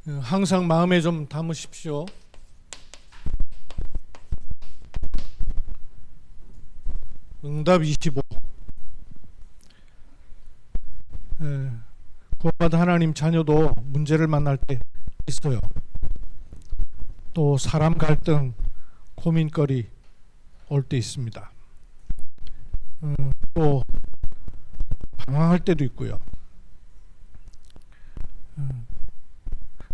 항상 마음에 좀 담으십시오. 응답 25. 구원받은 하나님 자녀도 문제를 만날 때 있어요. 또 사람 갈등, 고민거리 올 때 있습니다. 또 방황할 때도 있고요.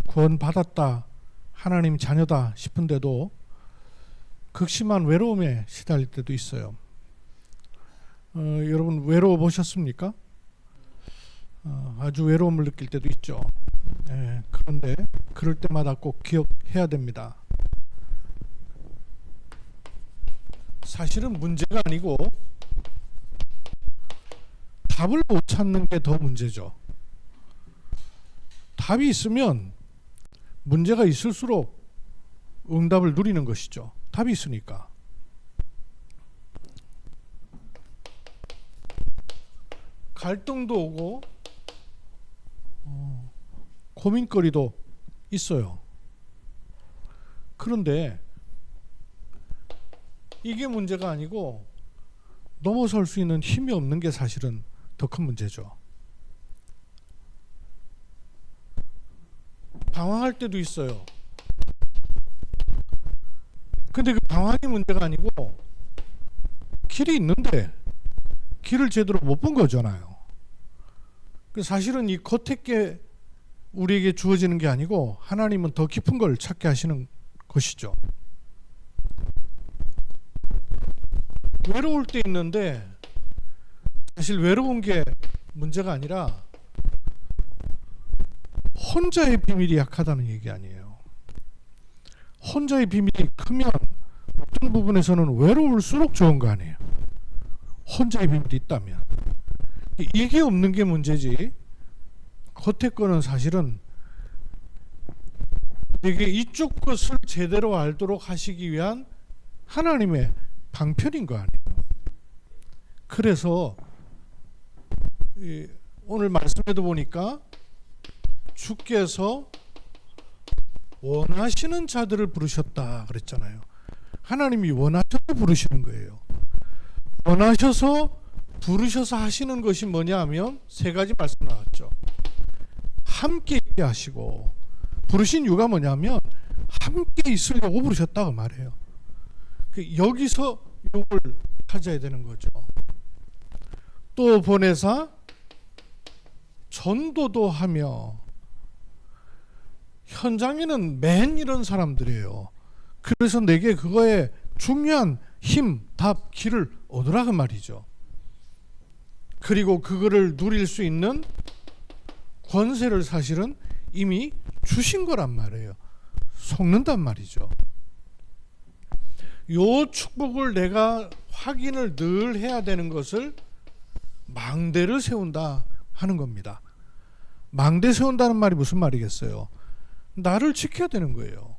구원받았다, 하나님 자녀다 싶은데도 극심한 외로움에 시달릴 때도 있어요. 여러분 외로워 보셨습니까? 아주 외로움을 느낄 때도 있죠. 그런데 그럴 때마다 꼭 기억해야 됩니다. 사실은 문제가 아니고 답을 못 찾는 게 더 문제죠. 답이 있으면 문제가 있을수록 응답을 누리는 것이죠. 답이 있으니까. 갈등도 오고 고민거리도 있어요. 그런데 이게 문제가 아니고 넘어설 수 있는 힘이 없는 게 사실은 더 큰 문제죠. 방황할 때도 있어요. 근데 그 방황이 문제가 아니고 길이 있는데 길을 제대로 못 본 거잖아요. 사실은 이 겉에 게 우리에게 주어지는 게 아니고 하나님은 더 깊은 걸 찾게 하시는 것이죠. 외로울 때 있는데 사실 외로운 게 문제가 아니라 혼자의 비밀이 약하다는 얘기 아니에요. 혼자의 비밀이 크면 어떤 부분에서는 외로울수록 좋은 거 아니에요. 혼자의 비밀이 있다면. 이게 없는 게 문제지, 겉에 거는 사실은 되게 이쪽 것을 제대로 알도록 하시기 위한 하나님의 방편인 거 아니에요. 그래서 오늘 말씀에도 보니까 주께서 원하시는 자들을 부르셨다 그랬잖아요. 하나님이 원하셔서 부르시는 거예요. 원하셔서 부르셔서 하시는 것이 뭐냐 하면 세 가지 말씀 나왔죠. 함께 있게 하시고, 부르신 이유가 뭐냐면 함께 있으려고 부르셨다고 말해요. 여기서 이걸 찾아야 되는 거죠. 또 보내사 전도도 하며, 현장에는 맨 이런 사람들이에요. 그래서 내게 그거에 중요한 힘, 답, 길을 얻으라 그 말이죠. 그리고 그거를 누릴 수 있는 권세를 사실은 이미 주신 거란 말이에요. 속는단 말이죠. 요 축복을 내가 확인을 늘 해야 되는 것을 망대를 세운다 하는 겁니다. 망대 세운다는 말이 무슨 말이겠어요? 나를 지켜야 되는 거예요.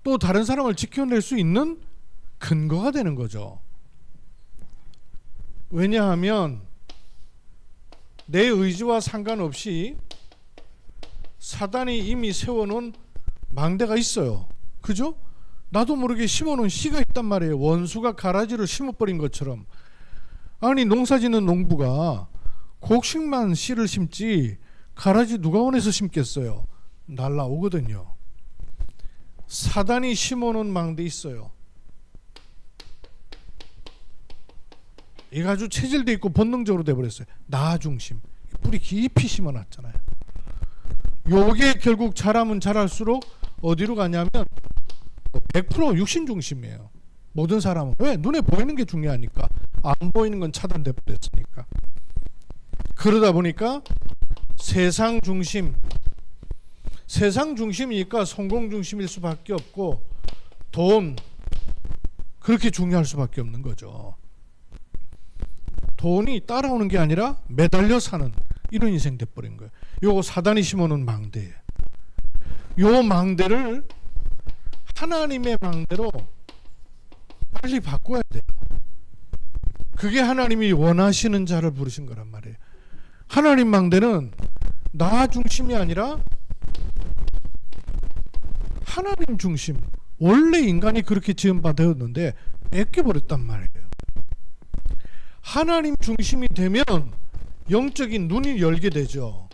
또 다른 사람을 지켜낼 수 있는 근거가 되는 거죠. 왜냐하면 내 의지와 상관없이 사단이 이미 세워놓은 망대가 있어요. 그죠? 나도 모르게 심어놓은 씨가 있단 말이에요. 원수가 가라지를 심어버린 것처럼. 아니, 농사짓는 농부가 곡식만 씨를 심지 가라지 누가 원해서 심겠어요? 날라오거든요. 사단이 심어놓은 망대 있어요. 이거 아주 체질돼 있고 본능적으로 돼버렸어요. 나 중심. 뿌리 깊이 심어놨잖아요. 요게 결국 자라면 자랄수록 어디로 가냐면 100% 육신 중심이에요. 모든 사람은. 왜? 눈에 보이는 게 중요하니까. 안 보이는 건 차단돼 버렸으니까. 그러다 보니까 세상 중심, 세상 중심이니까 성공 중심일 수밖에 없고, 돈, 그렇게 중요할 수밖에 없는 거죠. 돈이 따라오는 게 아니라 매달려 사는 이런 인생 돼버린 거예요. 요거 사단이 심어놓은 망대예요. 요 망대를 하나님의 망대로 빨리 바꿔야 돼요. 그게 하나님이 원하시는 자를 부르신 거란 말이에요. 하나님 망대는 나 중심이 아니라 하나님 중심, 원래 인간이 그렇게 지음받았는데 뺏겨버렸단 말이에요. 하나님 중심이 되면 영적인 눈이 열게 되죠.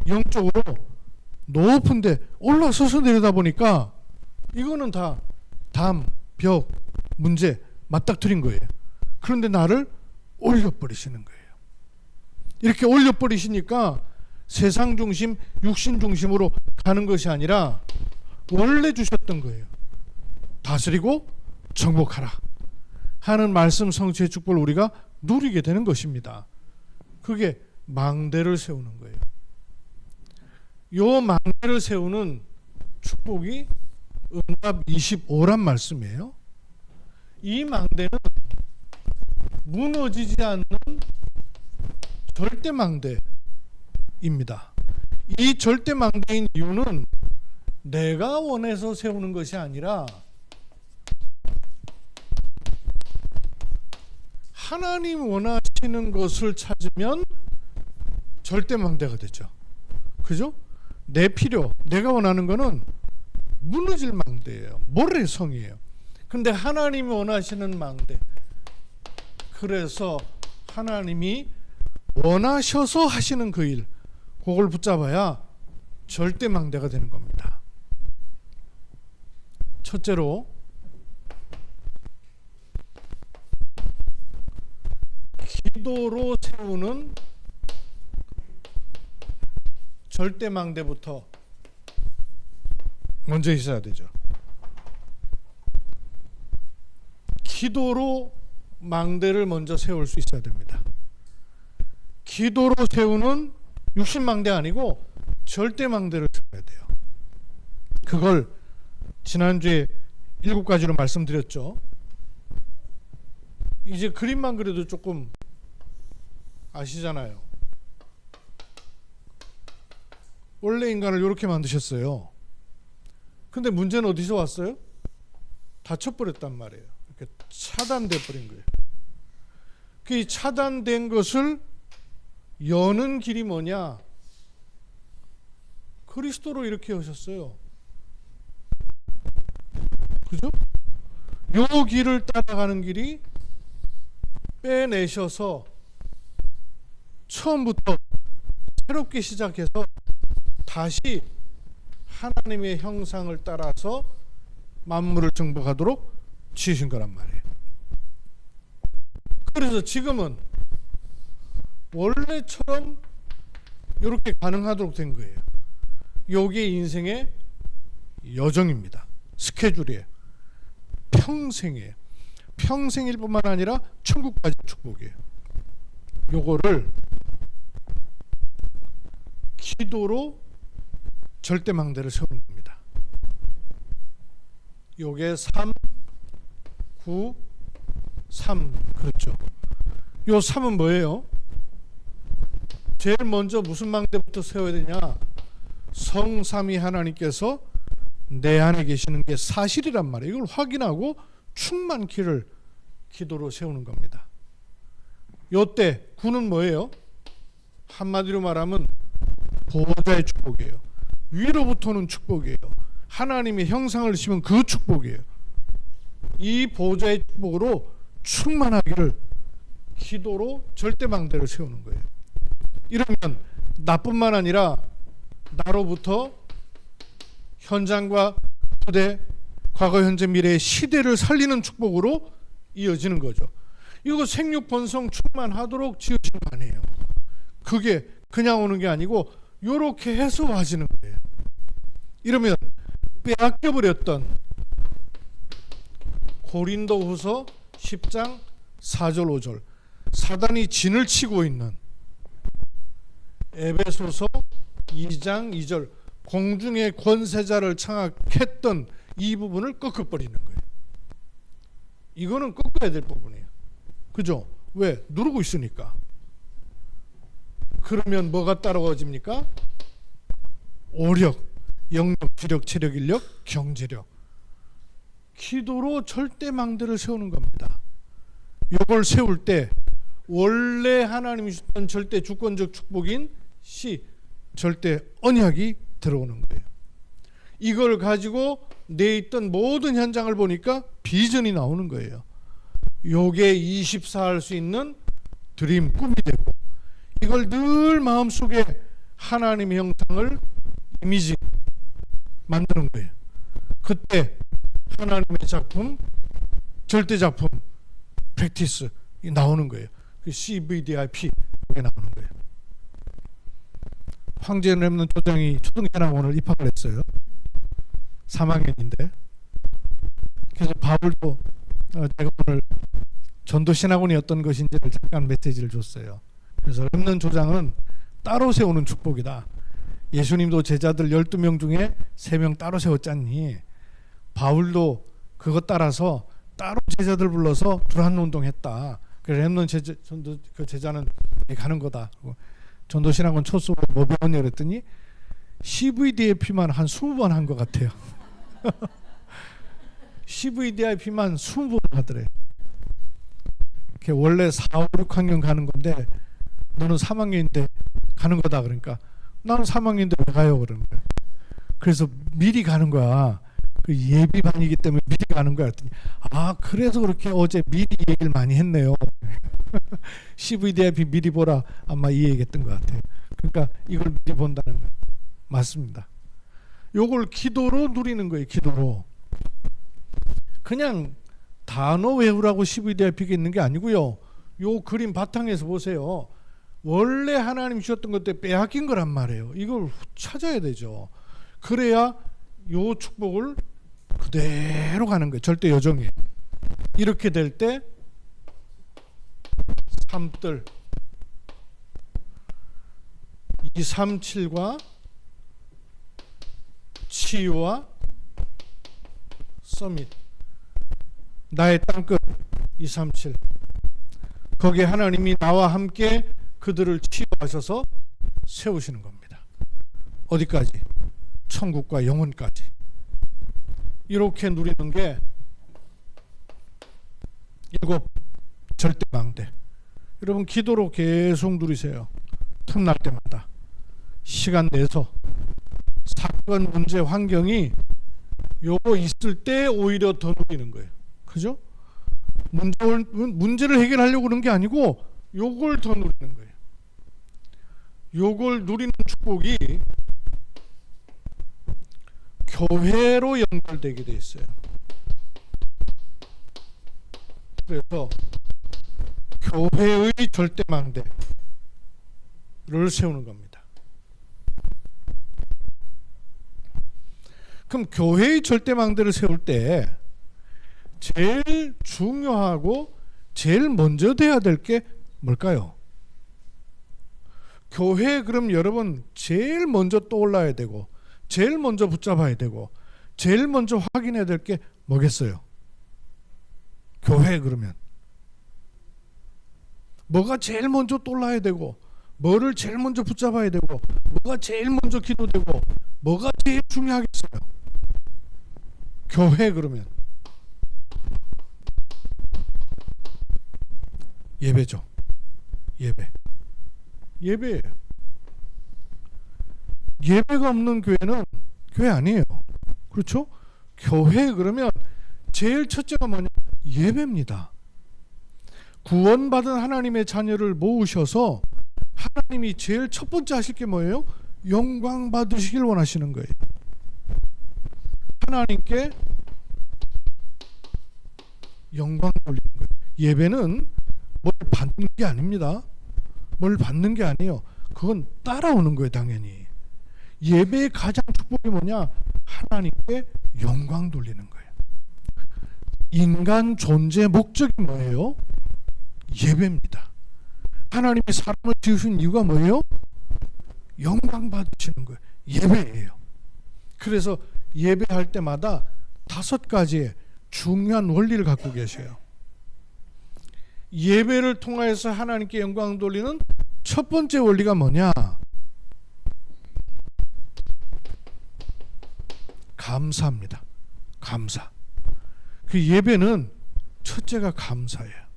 영적으로 높은데 올라서서 내려다보니까 이거는 다 담, 벽, 문제 맞닥뜨린 거예요. 그런데 나를 올려버리시는 거예요. 이렇게 올려버리시니까 세상 중심, 육신 중심으로 가는 것이 아니라 원래 주셨던 거예요. 다스리고 정복하라 하는 말씀 성취의 축복을 우리가 누리게 되는 것입니다. 그게 망대를 세우는 거예요. 요 망대를 세우는 축복이 응답 25란 말씀이에요. 이 망대는 무너지지 않는 절대 망대입니다. 이 절대 망대인 이유는 내가 원해서 세우는 것이 아니라 하나님 원하시는 것을 찾으면 절대 망대가 되죠. 그죠? 내 필요, 내가 원하는 거는 무너질 망대예요. 모래성이에요. 근데 하나님이 원하시는 망대. 그래서 하나님이 원하셔서 하시는 그 일, 그걸 붙잡아야 절대 망대가 되는 겁니다. 첫째로 기도로 세우는 절대 망대부터 먼저 있어야 되죠. 기도로 망대를 먼저 세울 수 있어야 됩니다. 기도로 세우는 육신 망대 아니고 절대 망대를 세워야 돼요. 그걸 지난주에 7가지로 말씀드렸죠. 이제 그림만 그려도 조금 아시잖아요. 원래 인간을 이렇게 만드셨어요. 근데 문제는 어디서 왔어요? 다쳐버렸단 말이에요. 이렇게 차단돼 버린 거예요. 그 차단된 것을 여는 길이 뭐냐? 그리스도로 이렇게 하셨어요. 그죠? 요 길을 따라가는 길이 빼내셔서 처음부터 새롭게 시작해서 다시 하나님의 형상을 따라서 만물을 정복하도록 지으신 거란 말이에요. 그래서 지금은 원래처럼 이렇게 가능하도록 된 거예요. 요게 인생의 여정입니다. 스케줄이에요. 평생이에요. 평생일 뿐만 아니라 천국까지 축복이에요. 요거를 기도로 절대 망대를 세우는 겁니다. 요게 3, 9, 3 그렇죠. 요 3은 뭐예요? 제일 먼저 무슨 망대부터 세워야 되냐? 성삼위 하나님께서 내 안에 계시는 게 사실이란 말이에요. 이걸 확인하고 충만키를 기도로 세우는 겁니다. 요때 9는 뭐예요? 한마디로 말하면 보호자의 축복이에요. 위로부터는 축복이에요. 하나님의 형상을 심은 그 축복이에요. 이 보호자의 축복으로 충만하기를 기도로 절대망대를 세우는 거예요. 이러면 나뿐만 아니라 나로부터 현장과 후대, 과거, 현재, 미래의 시대를 살리는 축복으로 이어지는 거죠. 이거 생육 번성 충만하도록 지어진 거 아니에요. 그게 그냥 오는 게 아니고 요렇게 해서 와지는 거예요. 이러면 빼앗겨버렸던 고린도후서 10장 4절 5절 사단이 진을 치고 있는 에베소서 2장 2절 공중의 권세자를 장악했던 이 부분을 꺾어버리는 거예요. 이거는 꺾어야 될 부분이에요. 그죠? 왜? 누르고 있으니까. 그러면 뭐가 따라와집니까? 오력, 영력, 지력, 체력, 인력, 경제력. 기도로 절대 망대를 세우는 겁니다. 이걸 세울 때 원래 하나님이 주셨던 절대 주권적 축복인 시, 절대 언약이 들어오는 거예요. 이걸 가지고 내 있던 모든 현장을 보니까 비전이 나오는 거예요. 요게 24할 수 있는 드림, 꿈이 되고, 이걸 늘 마음속에 하나님의 형상을 이미지 만드는 거예요. 그때 하나님의 작품, 절대 작품, 프랙티스 나오는 거예요. 그 CVDIP 이게 나오는 거예요. 황제 렘넌트 조장이 초등신학원을 입학을 했어요. 3학년인데. 그래서 바울도 제가 오늘 전도신학원이 어떤 것인지를 잠깐 메시지를 줬어요. 그래서 렘넌트 조장은 따로 세우는 축복이다. 예수님도 제자들 12명 중에 3명 따로 세웠잖니. 바울도 그것 따라서 따로 제자들 불러서 불안 운동했다. 그래서 렘넌트 그 제자는 가는 거다. 전도신학원 첫 수업에 뭐 배웠냐 그랬더니 CVDIP만 한 20번 한 것 같아요. CVDIP만 20번 하더래. 원래 4, 5, 6학년 가는 건데 너는 3학년인데 가는 거다. 그러니까 나는 3학년인데 왜 가요? 그러는 거야. 그래서 미리 가는 거야. 그 예비반이기 때문에 미리 가는 거야. 그랬더니 아, 그래서 그렇게 어제 미리 얘기를 많이 했네요. CVDIP 미리 보라. 아마 이 얘기했던 것 같아요. 그러니까 이걸 미리 본다는 거예요. 맞습니다. 요걸 기도로 누리는 거예요. 기도로. 그냥 단어 외우라고 CVDIP가 있는 게 아니고요. 요 그림 바탕에서 보세요. 원래 하나님 주셨던 것들 빼앗긴 거란 말이에요. 이걸 찾아야 되죠. 그래야 요 축복을 그대로 가는 거예요. 절대 요정이에요. 이렇게 될 때 삼뜰 237과 치유와 서밋, 나의 땅끝 237, 거기에 하나님이 나와 함께 그들을 치유하셔서 세우시는 겁니다. 어디까지? 천국과 영혼까지. 이렇게 누리는 게 7 절대망대. 여러분 기도로 계속 누리세요. 틈날 때마다 시간 내서. 사건, 문제, 환경이 요거 있을 때 오히려 더 누리는 거예요. 그죠? 문제를 해결하려고 그런 게 아니고 요걸 더 누리는 거예요. 요걸 누리는 축복이 교회로 연결되게 돼 있어요. 그래서 교회의 절대망대를 세우는 겁니다. 그럼 교회의 절대망대를 세울 때 제일 중요하고 제일 먼저 돼야 될 게 뭘까요? 교회 그럼 여러분 제일 먼저 떠올라야 되고 제일 먼저 붙잡아야 되고 제일 먼저 확인해야 될 게 뭐겠어요? 교회 그러면 뭐가 제일 먼저 떠올라야 되고 뭐를 제일 먼저 붙잡아야 되고 뭐가 제일 먼저 기도되고 뭐가 제일 중요하겠어요? 교회 그러면 예배죠. 예배예요. 예배가 없는 교회는 교회 아니에요. 그렇죠? 교회 그러면 제일 첫째가 뭐냐? 예배입니다. 구원받은 하나님의 자녀를 모으셔서 하나님이 제일 첫 번째 하실 게 뭐예요? 영광 받으시길 원하시는 거예요. 하나님께 영광 돌리는 거예요. 예배는 뭘 받는 게 아닙니다. 뭘 받는 게 아니에요. 그건 따라오는 거예요. 당연히. 예배의 가장 축복이 뭐냐? 하나님께 영광 돌리는 거예요. 인간 존재 목적이 뭐예요? 예배입니다. 하나님이 사람을 지으신 이유가 뭐예요? 영광 받으시는 거예요. 예배예요. 그래서 예배할 때마다 5가지의 중요한 원리를 갖고 계셔요. 예배를 통해서 하나님께 영광 돌리는 첫 번째 원리가 뭐냐? 감사입니다. 감사. 그 예배는 첫째가 감사예요.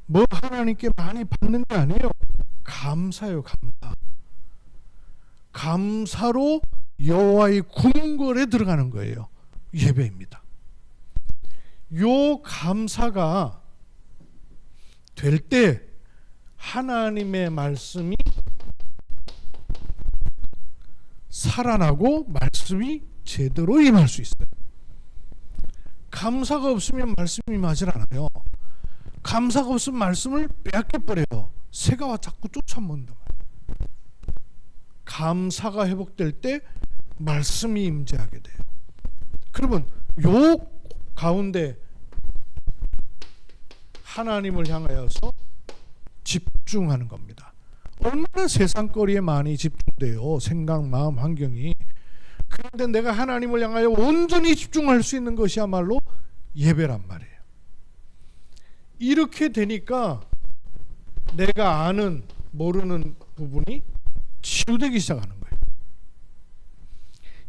뭐 하나님께 많이 받는 게 아니에요. 감사예요. 감사. 감사로 여호와의 궁궐에 들어가는 거예요. 예배입니다. 요 감사가 될 때 하나님의 말씀이 살아나고 말씀이 제대로 임할 수 있어요. 감사가 없으면 말씀이 임하질 않아요. 감사가 없으면 말씀을 빼앗겨버려요. 새가 와 자꾸 쫓아먹는다. 감사가 회복될 때 말씀이 임재하게 돼요. 그러면 요 가운데 하나님을 향하여서 집중하는 겁니다. 얼마나 세상거리에 많이 집중돼요. 생각, 마음, 환경이. 그런데 내가 하나님을 향하여 온전히 집중할 수 있는 것이야말로 예배란 말이에요. 이렇게 되니까 내가 아는 모르는 부분이 치유되기 시작하는 거예요.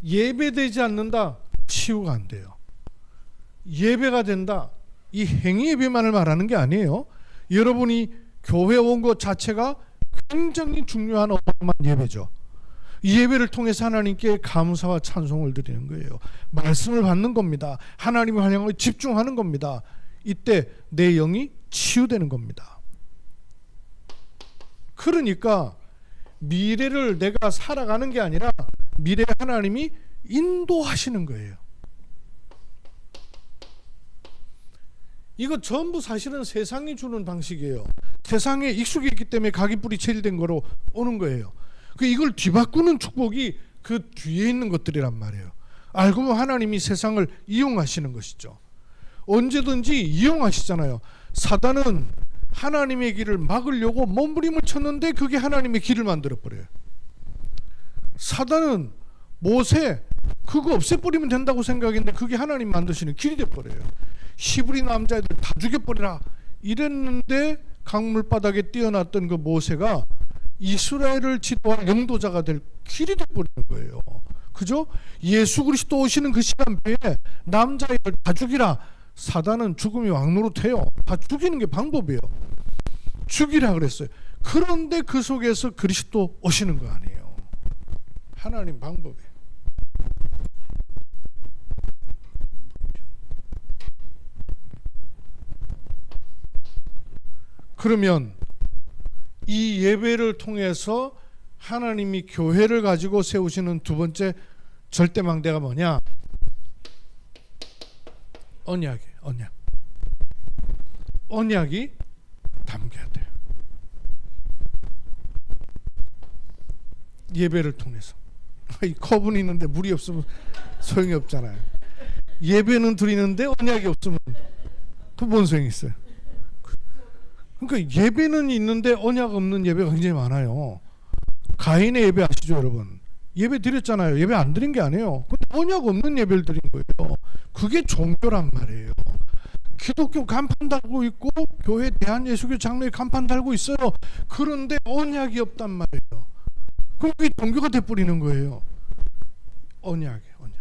예배되지 않는다, 치유가 안 돼요. 예배가 된다, 이 행위 예배만을 말하는 게 아니에요. 여러분이 교회 온 것 자체가 굉장히 중요한 어마어마한 예배죠. 이 예배를 통해서 하나님께 감사와 찬송을 드리는 거예요. 말씀을 받는 겁니다. 하나님을 향하여 집중하는 겁니다. 이때 내 영이 치유되는 겁니다. 그러니까 미래를 내가 살아가는 게 아니라 미래에 하나님이 인도하시는 거예요. 이거 전부 사실은 세상이 주는 방식이에요. 세상에 익숙해 있기 때문에 각이 뿌리 체질된 거로 오는 거예요. 이걸 뒤바꾸는 축복이 그 뒤에 있는 것들이란 말이에요. 알고 보면 하나님이 세상을 이용하시는 것이죠. 언제든지 이용하시잖아요. 사단은 하나님의 길을 막으려고 몸부림을 쳤는데 그게 하나님의 길을 만들어버려요. 사단은 모세 그거 없애버리면 된다고 생각했는데 그게 하나님 만드시는 길이 돼버려요. 히브리 남자애들 다 죽여버리라 이랬는데 강물바닥에 뛰어났던 그 모세가 이스라엘을 지도할 영도자가 될 길이 돼버리는 거예요. 그죠? 예수 그리스도 오시는 그 시간표에 남자애들 다 죽이라. 사단은 죽음이 왕노릇해요. 다 죽이는 게 방법이에요. 죽이라 그랬어요. 그런데 그 속에서 그리스도 오시는 거 아니에요. 하나님 방법이에요. 그러면 이 예배를 통해서 하나님이 교회를 가지고 세우시는 두 번째 절대망대가 뭐냐? 언약이에요. 언약. 언약이 담겨야 돼요. 예배를 통해서. 이 컵은 있는데 물이 없으면 소용이 없잖아요. 예배는 드리는데 언약이 없으면 그 뭔 소용이 있어요? 그러니까 예배는 있는데 언약 없는 예배가 굉장히 많아요. 가인의 예배 아시죠, 여러분? 예배 드렸잖아요. 예배 안 드린 게 아니에요. 근데 언약 없는 예배를 드린 거예요. 그게 종교란 말이에요. 기독교 간판 달고 있고 교회 대한예수교 장로회 간판 달고 있어요. 그런데 언약이 없단 말이에요. 그럼 그게 종교가 돼버리는 거예요. 언약이에요. 언약.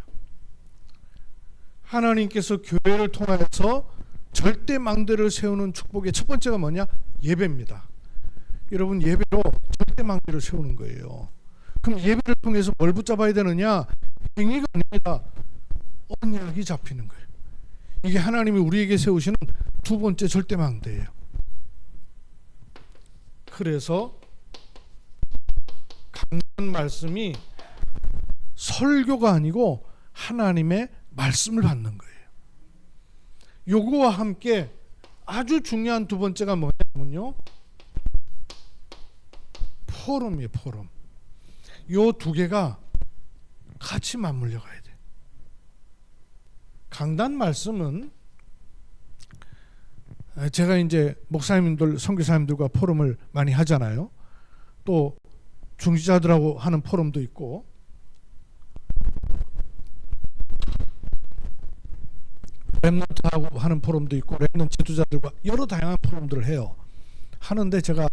하나님께서 교회를 통해서 절대 망대를 세우는 축복의 첫 번째가 뭐냐? 예배입니다. 여러분 예배로 절대 망대를 세우는 거예요. 그럼 예배를 통해서 뭘 붙잡아야 되느냐? 행위가 아닙니다. 언약이 잡히는 거예요. 이게 하나님이 우리에게 세우시는 두 번째 절대 망대예요. 그래서 강단 말씀이 설교가 아니고 하나님의 말씀을 받는 거예요. 요거와 함께 아주 중요한 두 번째가 뭐냐면요, 포럼이에요. 포럼. 요 두 개가 같이 맞물려 가야 돼. 강단 말씀은 제가 이제 목사님들, 선교사님들과 포럼을 많이 하잖아요. 또 중지자들하고 하는 포럼도 있고, 랩런트하고 하는 포럼도 있고, 랩런트 지도자들과 여러 다양한 포럼들을 해요. 하는데 제가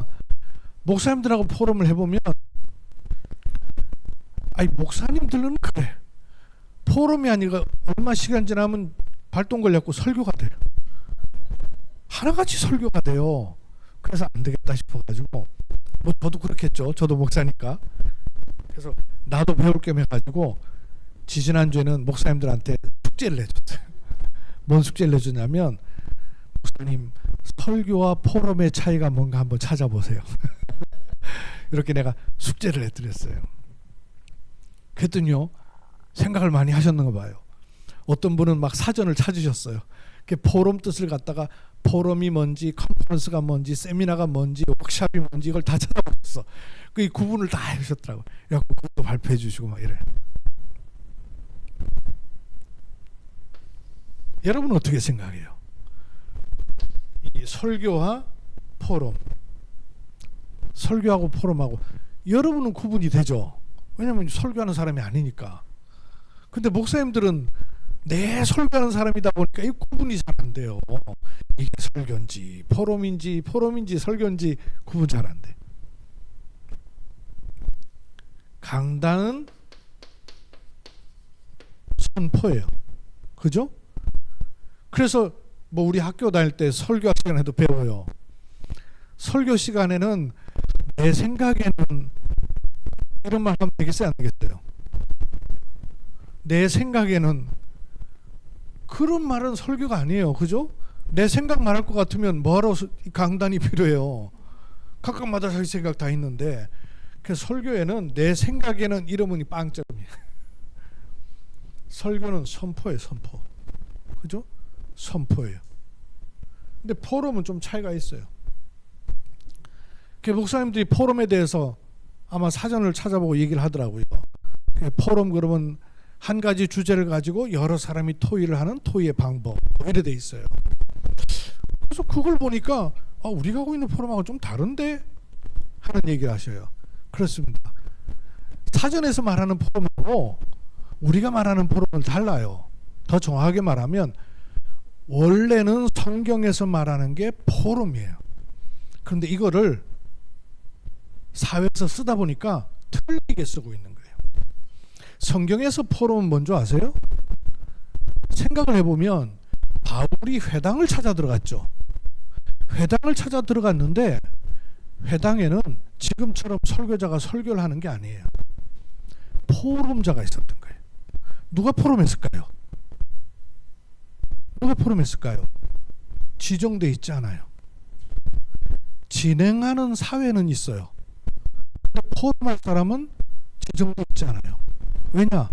목사님들하고 포럼을 해보면, 아니 목사님들은 그래. 포럼이 아니라 얼마 시간 지나면 발동 걸려갖고 설교가 돼요. 하나같이 설교가 돼요. 그래서 안 되겠다 싶어가지고, 뭐 저도 그렇겠죠. 저도 목사니까. 그래서 나도 배울 겸 해가지고 지지난주에는 목사님들한테 숙제를 내줬어요. 뭔 숙제를 내주냐면, 목사님 설교와 포럼의 차이가 뭔가 한번 찾아보세요. 이렇게 내가 숙제를 해드렸어요. 그랬더니요, 생각을 많이 하셨는가 봐요. 어떤 분은 막 사전을 찾으셨어요. 포럼 뜻을 갖다가 포럼이 뭔지, 컨퍼런스가 뭔지, 세미나가 뭔지, 워크숍이 뭔지 이걸 다 찾아보셨어. 그 구분을 다 해주셨더라고요. 그래갖고 그것도 발표해 주시고 막 이래요. 여러분은 어떻게 생각해요? 이 설교와 포럼, 설교하고 포럼하고 여러분은 구분이 되죠. 왜냐하면 설교하는 사람이 아니니까. 근데 목사님들은 내 설교하는 사람이다 보니까 이 구분이 잘 안 돼요. 이게 설교인지 포럼인지 설교인지 구분 잘 안 돼. 강단은 선포예요. 그죠? 그래서 뭐 우리 학교 다닐 때 설교 시간에도 배워요. 설교 시간에는 내 생각에는 이런 말 하면 되겠어요, 안 되겠어요? 내 생각에는, 그런 말은 설교가 아니에요. 그죠? 내 생각 말할 것 같으면 뭐하러 강단이 필요해요. 각각마다 자기 생각 다 있는데, 그래서 설교에는 내 생각에는 이러면 빵점이에요. 설교는 선포예요, 선포. 그죠? 선포예요. 근데 포럼은 좀 차이가 있어요. 목사님들이 포럼에 대해서 아마 사전을 찾아보고 얘기를 하더라고요. 포럼 그러면 한 가지 주제를 가지고 여러 사람이 토의를 하는 토의의 방법, 이래 돼 있어요. 그래서 그걸 보니까 우리가 하고 있는 포럼하고 좀 다른데 하는 얘기를 하셔요. 그렇습니다. 사전에서 말하는 포럼하고 우리가 말하는 포럼은 달라요. 더 정확하게 말하면 원래는 성경에서 말하는 게 포럼이에요. 그런데 이거를 사회에서 쓰다 보니까 틀리게 쓰고 있는 거예요. 성경에서 포럼은 뭔지 아세요? 생각을 해보면 바울이 회당을 찾아 들어갔죠. 회당을 찾아 들어갔는데 회당에는 지금처럼 설교자가 설교를 하는 게 아니에요. 포럼자가 있었던 거예요. 누가 포럼했을까요? 누가 포럼했을까요? 지정돼 있지 않아요. 진행하는 사회는 있어요. 근데 포럼할 사람은 지정돼 있지 않아요. 왜냐?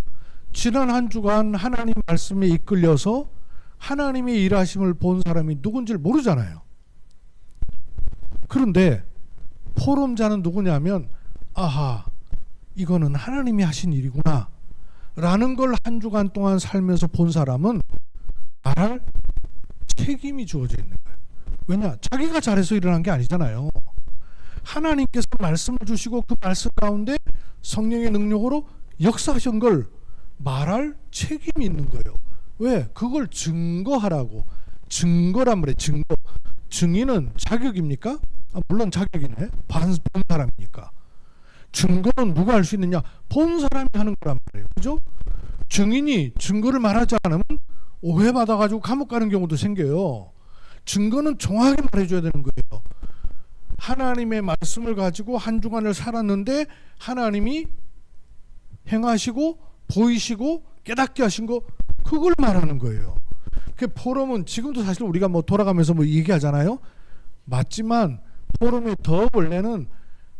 지난 한 주간 하나님 말씀에 이끌려서 하나님의 일하심을 본 사람이 누군지를 모르잖아요. 그런데 포럼자는 누구냐면, 아하, 이거는 하나님이 하신 일이구나 라는 걸 한 주간 동안 살면서 본 사람은 말할 책임이 주어져 있는 거예요. 왜냐? 자기가 잘해서 일어난 게 아니잖아요. 하나님께서 말씀을 주시고 그 말씀 가운데 성령의 능력으로 역사하신 걸 말할 책임이 있는 거예요. 왜? 그걸 증거하라고. 증거란 말이에요. 증거. 증인은 자격입니까? 물론 자격이네. 본 사람이니까. 증거는 누가 할 수 있느냐? 본 사람이 하는 거란 말이에요. 그죠? 증인이 증거를 말하지 않으면 오해받아가지고 감옥 가는 경우도 생겨요. 증거는 정확하게 말해줘야 되는 거예요. 하나님의 말씀을 가지고 한 주간을 살았는데 하나님이 행하시고 보이시고 깨닫게 하신 거, 그걸 말하는 거예요. 그 포럼은 지금도 사실 우리가 뭐 돌아가면서 뭐 얘기하잖아요. 맞지만 포럼의 더 원래는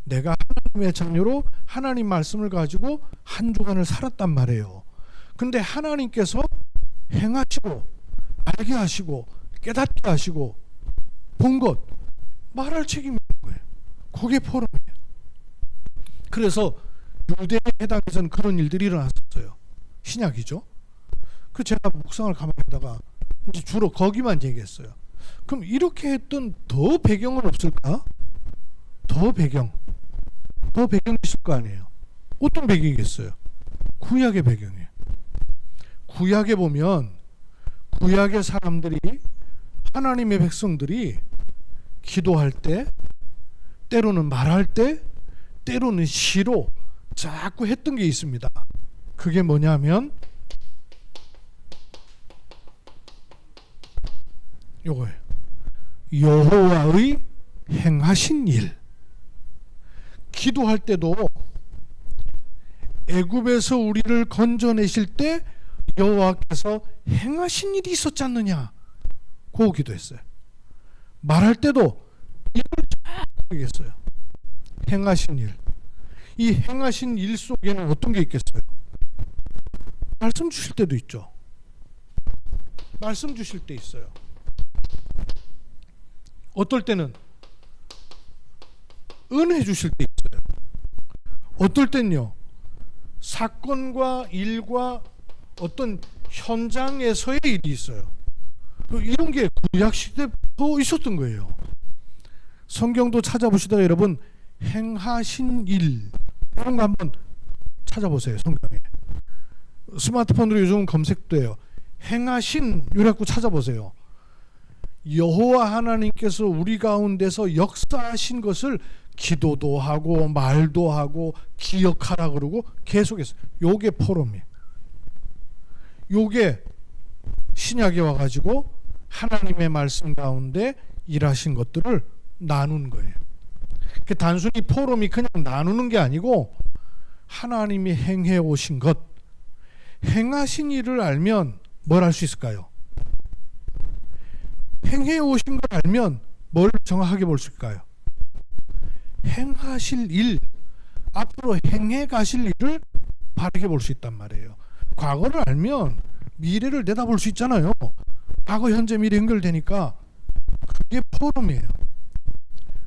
내가 하나님의 자녀로 하나님 말씀을 가지고 한 주간을 살았단 말이에요. 근데 하나님께서 행하시고 알게 하시고 깨닫게 하시고 본 것 말할 책임이 있는 거예요. 그게 포럼이에요. 그래서 유대 해당에서는 그런 일들이 일어났었어요. 신약이죠. 그 제가 묵상을 가만히 하다가 이제 주로 거기만 얘기했어요. 그럼 이렇게 했던 더 배경은 없을까? 더 배경이 있을 거 아니에요. 어떤 배경이겠어요? 구약의 배경이에요. 구약에 보면 구약의 사람들이, 하나님의 백성들이 기도할 때, 때로는 말할 때, 때로는 시로 자꾸 했던 게 있습니다. 그게 뭐냐면 요거예요. 여호와의 행하신 일. 기도할 때도 애굽에서 우리를 건져내실 때 여호와께서 행하신 일이 있었지 않느냐, 그 기도했어요. 말할 때도 이걸 쫙 얘기했어요. 행하신 일. 이 행하신 일 속에는 어떤 게 있겠어요? 말씀 주실 때도 있죠. 말씀 주실 때 있어요. 어떨 때는 은혜 주실 때 있어요. 어떨 때는요, 사건과 일과 어떤 현장에서의 일이 있어요. 이런 게 구약 시대부터 있었던 거예요. 성경도 찾아보시다가 여러분 행하신 일 이런 거 한번 찾아보세요. 성경에 스마트폰으로 요즘 검색돼요. 행하신 이라고 찾아보세요. 여호와 하나님께서 우리 가운데서 역사하신 것을 기도도 하고 말도 하고 기억하라 그러고 계속했어요. 요게 포럼이에요. 요게 신약에 와가지고 하나님의 말씀 가운데 일하신 것들을 나눈 거예요. 단순히 포럼이 그냥 나누는 게 아니고 하나님이 행해 오신 것, 행하신 일을 알면 뭘 할 수 있을까요? 행해 오신 걸 알면 뭘 정확하게 볼 수 있을까요? 행하실 일, 앞으로 행해 가실 일을 바르게 볼 수 있단 말이에요. 과거를 알면 미래를 내다볼 수 있잖아요. 과거, 현재, 미래 연결되니까 그게 포럼이에요.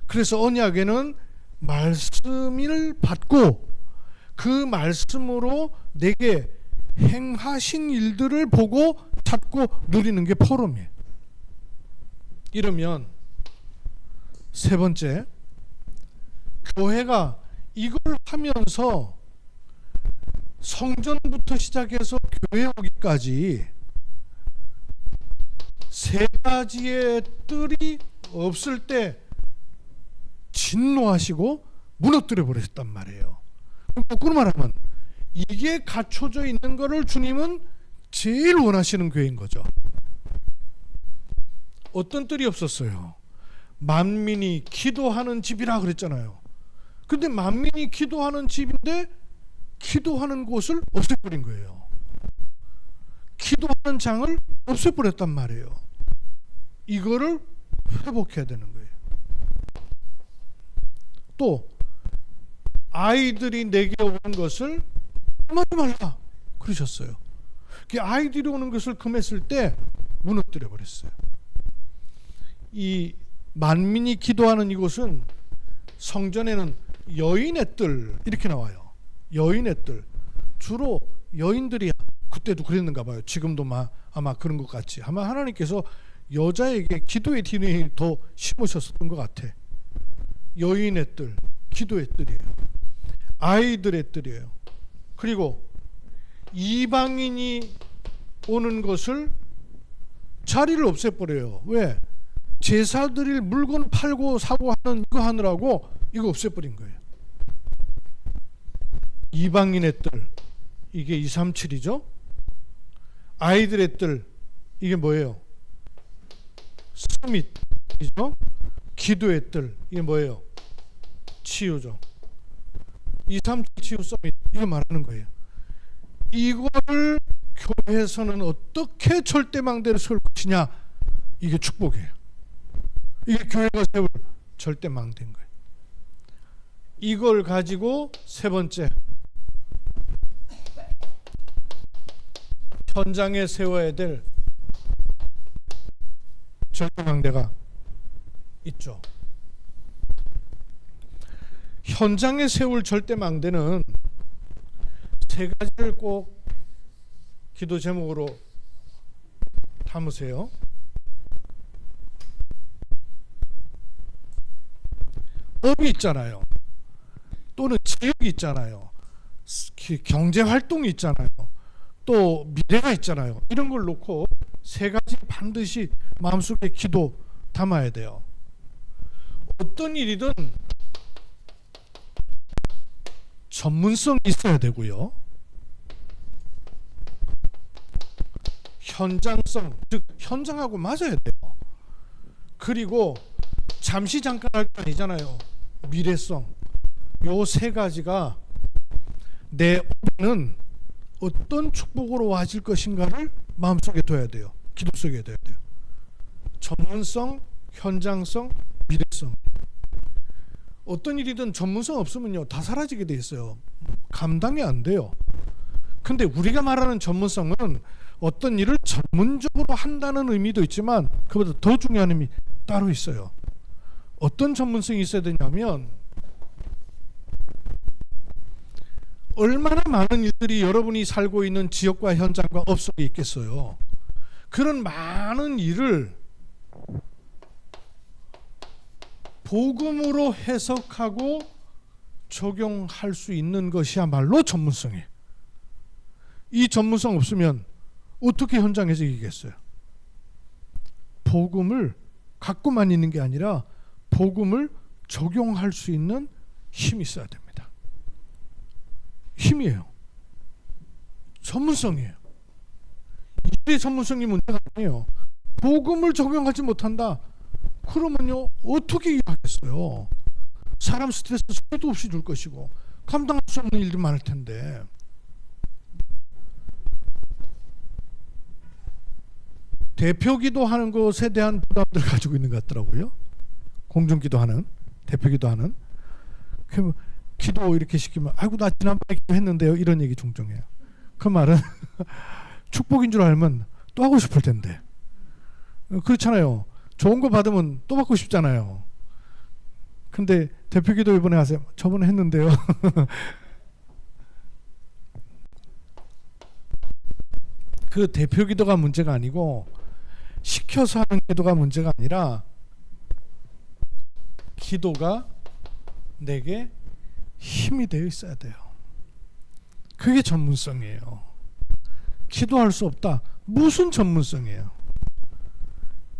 그래서 언약에는 말씀을 받고 그 말씀으로 내게 행하신 일들을 보고 찾고 누리는 게 포럼이에요. 이러면 세 번째, 교회가 이걸 하면서 성전부터 시작해서 교회 오기까지 세 가지의 뜰이 없을 때 진노하시고 무너뜨려 버렸단 말이에요. 거꾸로 말하면 이게 갖춰져 있는 거를 주님은 제일 원하시는 교회인 거죠. 어떤 뜰이 없었어요? 만민이 기도하는 집이라 그랬잖아요. 근데 만민이 기도하는 집인데 기도하는 곳을 없애버린 거예요. 기도하는 장을 없애버렸단 말이에요. 이거를 회복해야 되는 거예요. 또 아이들이 내게 오는 것을 금하지 말라 그러셨어요. 그 아이들이 오는 것을 금했을 때 무너뜨려 버렸어요. 이 만민이 기도하는 이곳은 성전에는 여인의 뜰 이렇게 나와요. 여인의 뜰, 주로 여인들이 그때도 그랬는가 봐요. 지금도 아마 그런 것 같이 아마 하나님께서 여자에게 기도의 DNA 더 심으셨던 것 같아. 여인의 뜰, 기도의 뜰이에요. 아이들의 뜰이에요. 그리고 이방인이 오는 것을 자리를 없애버려요. 왜? 제사 드릴 물건 팔고 사고 하는 이거 하느라고 이거 없애버린 거예요. 이방인의 뜰, 이게 237이죠. 아이들의 뜰, 이게 뭐예요? 스밋이죠. 기도의 뜰, 이게 뭐예요? 치유죠. 237 치유 서밋, 이거 말하는 거예요. 이거를 교회에서는 어떻게 절대망대를 세울 것이냐, 이게 축복이에요. 이게 교회가 세울 절대망대인 거예요. 이걸 가지고 세 번째, 현장에 세워야 될 절대망대가 있죠. 현장에 세울 절대망대는 세 가지를 꼭 기도 제목으로 담으세요. 업이 있잖아요. 또는 지역이 있잖아요. 경제활동이 있잖아요. 또 미래가 있잖아요. 이런 걸 놓고 세 가지 반드시 마음속에 기도 담아야 돼요. 어떤 일이든 전문성이 있어야 되고요. 현장성, 즉 현장하고 맞아야 돼요. 그리고 잠시 잠깐 할 거 아니잖아요. 미래성. 요 세 가지가 내 업에는 어떤 축복으로 와질 것인가를 마음속에 둬야 돼요. 기도 속에 둬야 돼요. 전문성, 현장성, 미래성. 어떤 일이든 전문성 없으면요 다 사라지게 돼 있어요. 감당이 안 돼요. 근데 우리가 말하는 전문성은 어떤 일을 전문적으로 한다는 의미도 있지만 그보다 더 중요한 의미 따로 있어요. 어떤 전문성이 있어야 되냐면 얼마나 많은 일들이 여러분이 살고 있는 지역과 현장과 업 속에 있겠어요. 그런 많은 일을 복음으로 해석하고 적용할 수 있는 것이야말로 전문성이에요. 이 전문성 없으면 어떻게 현장에서 이기겠어요? 복음을 갖고만 있는 게 아니라 복음을 적용할 수 있는 힘이 있어야 됩니다. 힘이에요. 전문성이에요. 일의 전문성이 문제가 아니에요. 복음을 적용하지 못한다. 그러면요 어떻게 일하겠어요? 사람 스트레스 소리도 없이 줄 것이고 감당할 수 없는 일들이 많을 텐데. 대표기도 하는 것에 대한 부담들을 가지고 있는 것 같더라고요. 공중기도하는 대표기도하는 기도 이렇게 시키면 아이고 나 지난번에 기도했는데요 이런 얘기 종종 해요. 그 말은 축복인 줄 알면 또 하고 싶을 텐데. 그렇잖아요. 좋은 거 받으면 또 받고 싶잖아요. 근데 대표기도 이번에 하세요. 저번에 했는데요. 그 대표기도가 문제가 아니고 시켜서 하는 기도가 문제가 아니라 기도가 내게 힘이 되어 있어야 돼요. 그게 전문성이에요. 기도할 수 없다. 무슨 전문성이에요?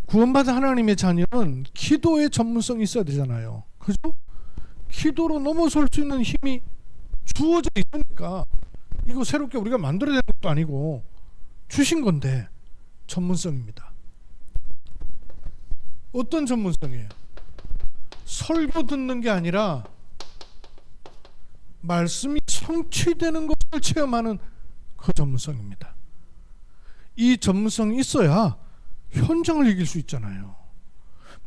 구원받은 하나님의 자녀는 기도의 전문성이 있어야 되잖아요. 그죠? 기도로 넘어설 수 있는 힘이 주어져 있으니까 이거 새롭게 우리가 만들어야 되는 것도 아니고 주신 건데 전문성입니다. 어떤 전문성이에요? 설교 듣는 게 아니라 말씀이 성취되는 것을 체험하는 그 전문성입니다. 이 전문성이 있어야 현장을 이길 수 있잖아요.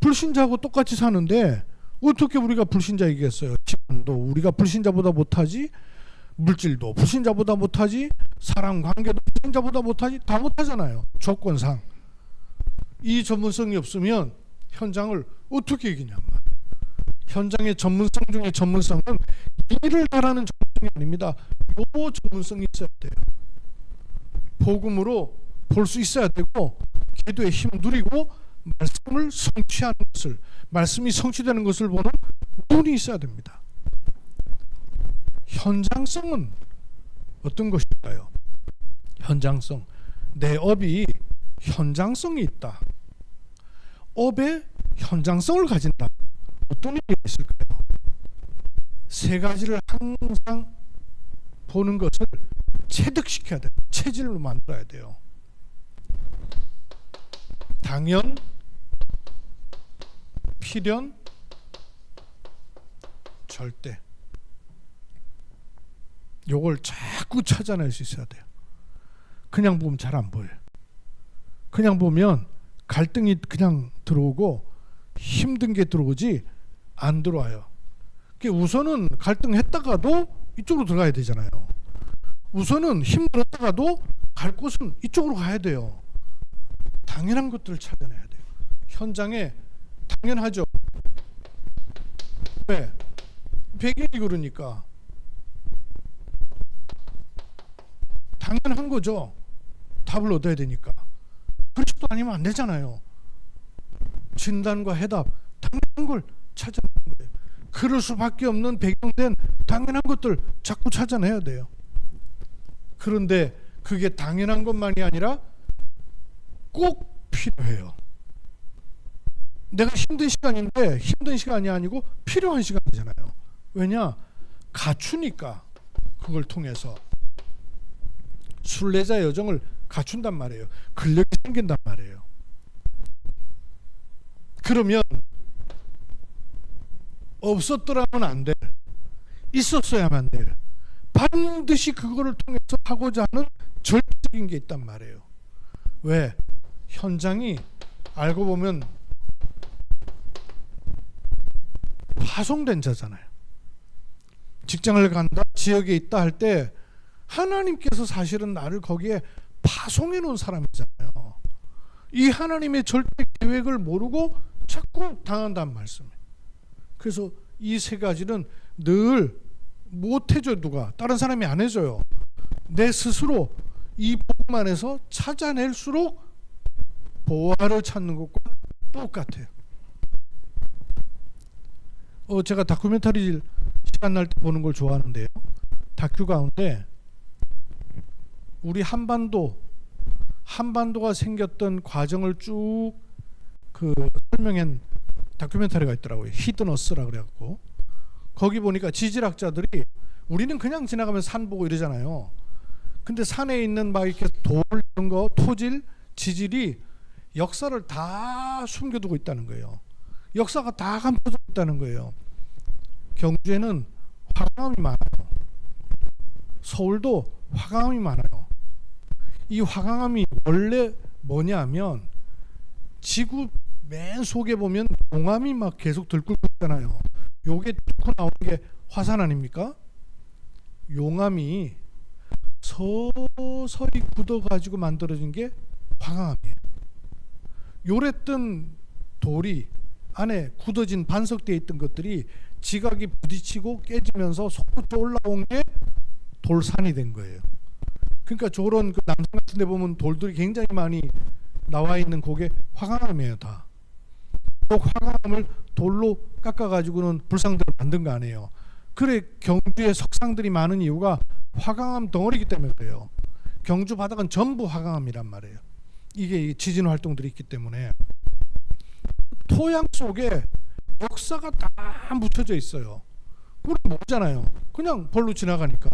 불신자하고 똑같이 사는데 어떻게 우리가 불신자 이기겠어요? 집안도 우리가 불신자보다 못하지, 물질도 불신자보다 못하지, 사람 관계도 불신자보다 못하지, 다 못하잖아요. 조건상. 이 전문성이 없으면 현장을 어떻게 이기냐. 현장의 전문성 중에 전문성은 일을 잘하는 전문성이 아닙니다. 요 전문성이 있어야 돼요. 복음으로 볼 수 있어야 되고 기도의 힘을 누리고 말씀을 성취하는 것을, 말씀이 성취되는 것을 보는 눈이 있어야 됩니다. 현장성은 어떤 것일까요? 현장성. 내 업이 현장성이 있다. 업에 현장성을 가진다. 어떤 의미가 있을까요? 세 가지를 항상 보는 것을 체득시켜야 돼요. 체질로 만들어야 돼요. 당연, 필연, 절대. 요걸 자꾸 찾아낼 수 있어야 돼요. 그냥 보면 잘 안 보여요. 그냥 보면 갈등이 그냥 들어오고 힘든 게 들어오지 안 들어와요. 우선은 갈등했다가도 이쪽으로 들어가야 되잖아요. 우선은 힘들었다가도 갈 곳은 이쪽으로 가야 돼요. 당연한 것들을 찾아내야 돼요. 현장에 당연하죠. 왜? 배경이 그러니까 당연한 거죠. 답을 얻어야 되니까. 그리스도 아니면 안 되잖아요. 진단과 해답 당연한 걸 찾아내는 거예요. 그럴 수밖에 없는 배경된 당연한 것들 자꾸 찾아내야 돼요. 그런데 그게 당연한 것만이 아니라 꼭 필요해요. 내가 힘든 시간인데 힘든 시간이 아니고 필요한 시간이잖아요. 왜냐? 갖추니까. 그걸 통해서 순례자 여정을 갖춘단 말이에요. 근력이 생긴단 말이에요. 그러면 없었더라면 안 될, 있었어야만 될, 반드시 그거를 통해서 하고자 하는 절대적인 게 있단 말이에요. 왜? 현장이 알고 보면 파송된 자잖아요. 직장을 간다, 지역에 있다 할 때 하나님께서 사실은 나를 거기에 파송해 놓은 사람이잖아요. 이 하나님의 절대 계획을 모르고 자꾸 당한다는 말씀이에요. 그래서 이 세 가지는 늘 못 해줘. 누가 다른 사람이 안 해줘요. 내 스스로 이 복음 안에서 찾아낼수록 보화를 찾는 것과 똑같아요. 제가 다큐멘터리 시간 날 때 보는 걸 좋아하는데요. 다큐 가운데 우리 한반도가 생겼던 과정을 쭉 설명한 다큐멘터리가 있더라고요. 히든어스라 그래갖고 거기 보니까 지질학자들이 우리는 그냥 지나가면 산 보고 이러잖아요. 근데 산에 있는 막 이렇게 돌 이런 거, 토질, 지질이 역사를 다 숨겨두고 있다는 거예요. 역사가 다 감춰져 있다는 거예요. 경주에는 화강암이 많아요. 서울도 화강암이 많아요. 이 화강암이 원래 뭐냐면 지구 맨 속에 보면 용암이 막 계속 들끓고 있잖아요. 요게 뚫고 나오는 게 화산 아닙니까? 용암이 서서히 굳어가지고 만들어진 게 화강암이에요. 요랬던 돌이 안에 굳어진 반석되어 있던 것들이 지각이 부딪히고 깨지면서 솟구쳐 올라온 게 돌산이 된 거예요. 그러니까 저런 남산 같은 데 보면 돌들이 굉장히 많이 나와 있는 그게 화강암이에요. 다. 그 화강암을 돌로 깎아가지고는 불상들을 만든 거 아니에요. 그래 경주에 석상들이 많은 이유가 화강암 덩어리이기 때문에 그래요. 경주 바닥은 전부 화강암이란 말이에요. 이게 지진 활동들이 있기 때문에 토양 속에 역사가 다 묻혀져 있어요. 우리 모르잖아요. 그냥 벌로 지나가니까.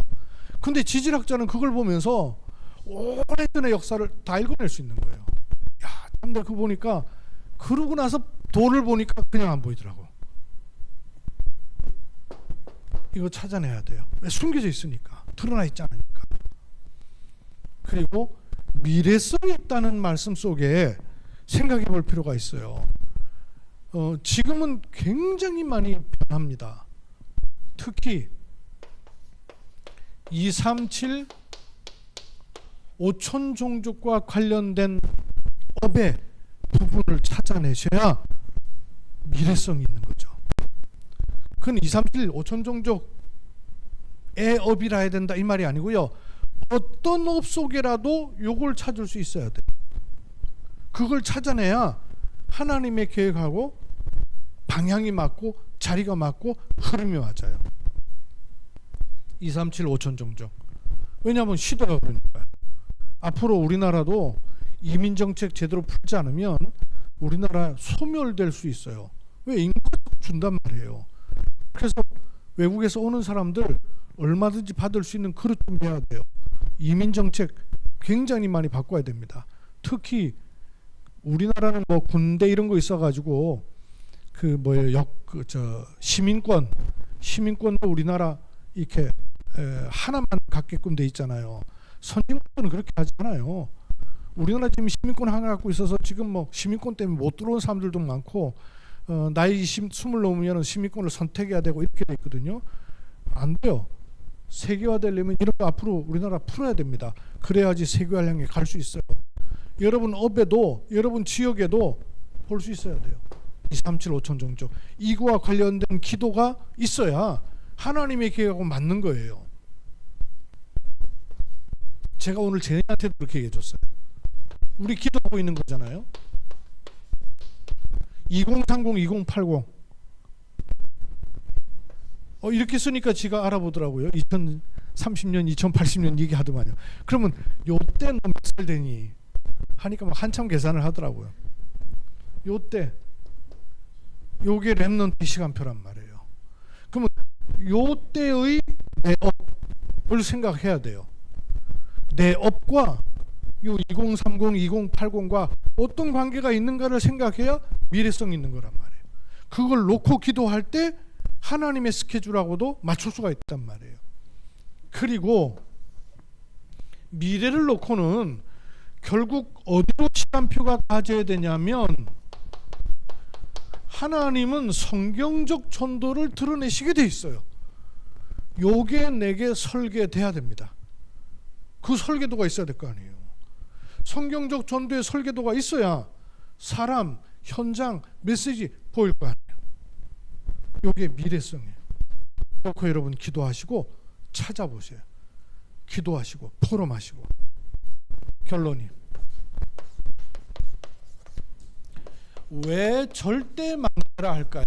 근데 지질학자는 그걸 보면서 오래전의 역사를 다 읽어낼 수 있는 거예요. 야, 근데 그거 보니까 그러고 나서 돌을 보니까 그냥 안 보이더라고. 이거 찾아내야 돼요. 왜? 숨겨져 있으니까. 드러나 있지 않으니까. 그리고 미래성이 있다는 말씀 속에 생각해 볼 필요가 있어요. 지금은 굉장히 많이 변합니다. 특히 237 오촌 종족과 관련된 업의 부분을 찾아내셔야 미래성이 있는 거죠. 그건 237 오촌 종족의 업이라 해야 된다 이 말이 아니고요. 어떤 업 속에라도 요걸 찾을 수 있어야 돼요. 그걸 찾아내야 하나님의 계획하고 방향이 맞고 자리가 맞고 흐름이 맞아요. 237 오천 종족. 왜냐하면 시대가 그러니까요. 앞으로 우리나라도 이민정책 제대로 풀지 않으면 우리나라 소멸될 수 있어요. 왜? 인구가 준단 말이에요. 그래서 외국에서 오는 사람들 얼마든지 받을 수 있는 그릇 준비해야 돼요. 이민정책 굉장히 많이 바꿔야 됩니다. 특히 우리나라는 뭐 군대 이런 거 있어가지고 시민권도 우리나라 이렇게 하나만 갖게끔 돼 있잖아요. 선진국은 그렇게 하지 않아요. 우리나라 지금 시민권 하나 갖고 있어서 지금 뭐 시민권 때문에 못 들어온 사람들도 많고 나이 20 넘으면 시민권을 선택해야 되고 이렇게 돼 있거든요. 안 돼요. 세계화되려면 이런 거 앞으로 우리나라 풀어야 됩니다. 그래야지 세계화 향해 갈 수 있어요. 여러분 업에도 여러분 지역에도 볼 수 있어야 돼요. 237 오천 종족 이거와 관련된 기도가 있어야 하나님의 계획하고 맞는 거예요. 제가 오늘 제니한테도 그렇게 얘기해 줬어요. 우리 기도하고 있는 거잖아요. 2030, 2080 이렇게 쓰니까 지가 알아보더라고요. 2030년, 2080년 얘기하더만요. 그러면 요때 너 몇 살 되니? 하니까 막 한참 계산을 하더라고요. 요때 요게 랩넌트 시간표란 말이에요. 그러면 요때의 내 업을 생각해야 돼요. 내 업과 요 2030, 2080과 어떤 관계가 있는가를 생각해야 미래성이 있는 거란 말이에요. 그걸 놓고 기도할 때 하나님의 스케줄하고도 맞출 수가 있단 말이에요. 그리고 미래를 놓고는 결국 어디로 시간표가 가져야 되냐면 하나님은 성경적 전도를 드러내시게 돼 있어요. 요게 내게 설계돼야 됩니다. 그 설계도가 있어야 될 거 아니에요. 성경적 전도의 설계도가 있어야 사람, 현장, 메시지 보일 거 아니에요. 요게 미래성이에요. 그렇고 여러분 기도하시고 찾아보세요. 기도하시고 포럼하시고. 결론이 왜 절대 망대라 할까요?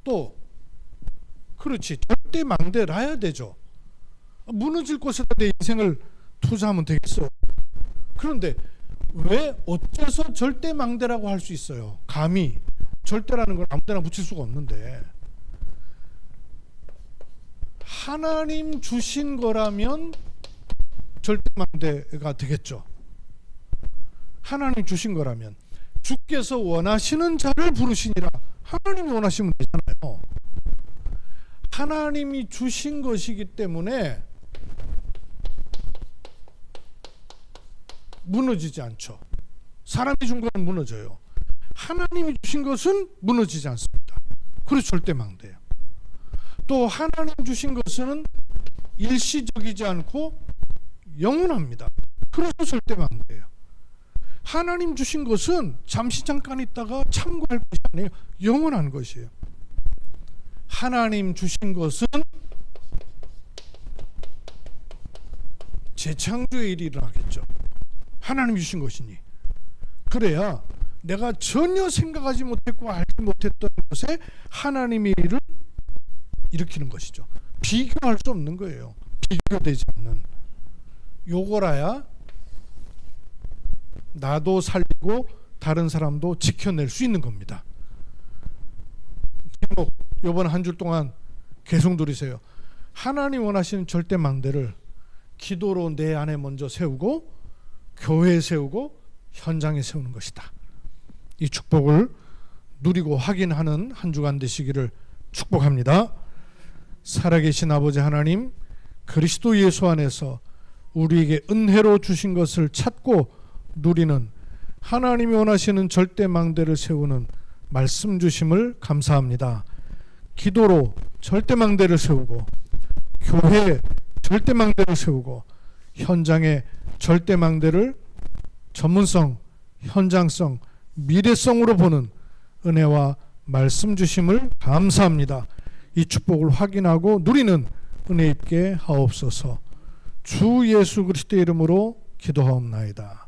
또 그렇지, 절대 망대라 해야 되죠. 무너질 곳에다 내 인생을 투자하면 되겠어. 그런데 왜 어째서 절대 망대라고 할 수 있어요? 감히 절대라는 걸 아무데나 붙일 수가 없는데, 하나님 주신 거라면 절대 망대가 되겠죠. 하나님 주신 거라면 주께서 원하시는 자를 부르시니라. 하나님이 원하시면 되잖아요. 하나님이 주신 것이기 때문에 무너지지 않죠. 사람이 준 건 무너져요. 하나님이 주신 것은 무너지지 않습니다. 그래서 절대 망대예요. 또 하나님 주신 것은 일시적이지 않고 영원합니다. 그래서 절대 망대예요. 하나님 주신 것은 잠시 잠깐 있다가 참고할 것이 아니에요. 영원한 것이에요. 하나님 주신 것은 재창조의 일이 일어나겠죠. 하나님 주신 것이니. 그래야 내가 전혀 생각하지 못했고 알지 못했던 것에 하나님의 일을 일으키는 것이죠. 비교할 수 없는 거예요. 비교되지 않는. 요거라야 나도 살리고 다른 사람도 지켜낼 수 있는 겁니다. 제목 이번 한 주 동안 계속 누리세요. 하나님 원하시는 절대 망대를 기도로 내 안에 먼저 세우고 교회에 세우고 현장에 세우는 것이다. 이 축복을 누리고 확인하는 한 주간 되시기를 축복합니다. 살아계신 아버지 하나님, 그리스도 예수 안에서 우리에게 은혜로 주신 것을 찾고 누리는 하나님이 원하시는 절대 망대를 세우는 말씀 주심을 감사합니다. 기도로 절대 망대를 세우고 교회에 절대 망대를 세우고 현장에 절대 망대를 전문성, 현장성, 미래성으로 보는 은혜와 말씀 주심을 감사합니다. 이 축복을 확인하고 누리는 은혜 있게 하옵소서. 주 예수 그리스도의 이름으로 기도하옵나이다.